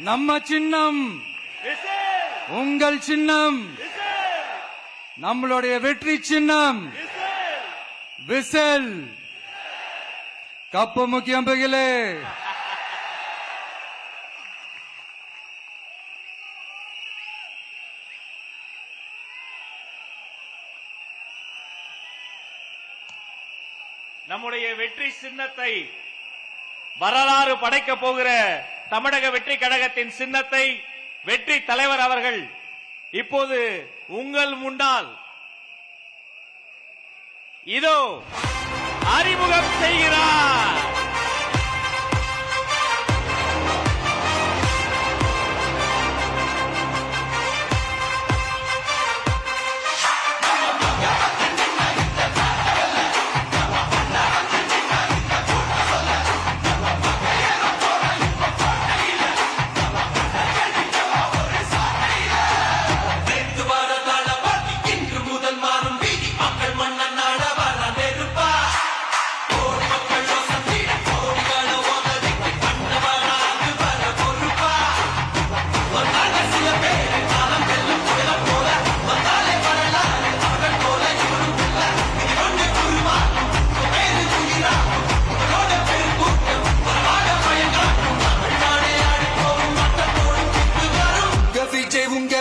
நம்ம சின்னம் உங்கள் சின்னம், நம்மளுடைய வெற்றி சின்னம் விசில். கப்பு முக்கியம் பகிலே. நம்முடைய வெற்றி சின்னத்தை வரலாறு படைக்க போகிற தமிழக வெற்றி கழகத்தின் சின்னத்தை வெற்றி தலைவர் அவர்கள் இப்போது உங்கள் முன்னால் இதோ அறிமுகம் செய்கிறார்.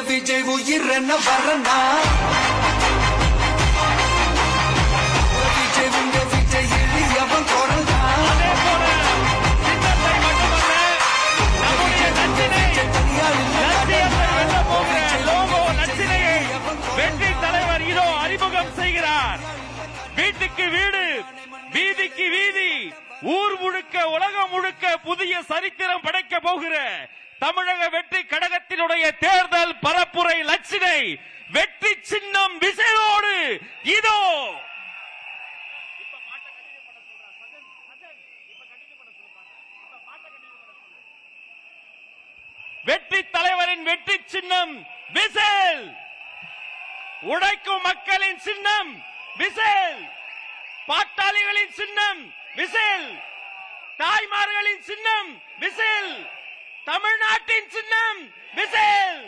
விஜய் உயிரென்ன வரனா விஜய் எளியவன் குரல்தா. வெற்றி தலைவர் இதோ அறிமுகம் செய்கிறார். வீட்டுக்கு வீடு, வீதிக்கு வீதி, ஊர் முழுக்க உலகம் முழுக்க புதிய சரித்திரம் படைக்க போகிற தமிழக வெற்றி கழகத்தினுடைய தேர்தல் பரப்புரை லட்சினை வெற்றி சின்னம் விசையோடு இதோ. வெற்றி தலைவரின் வெற்றி சின்னம் விசில். உழைக்கும் மக்களின் சின்னம் விசில். பாட்டாளிகளின் சின்னம் விசில். தாய்மார்களின் சின்னம் விசில். தமிழ்நாட்டின் சின்னம் விசில்.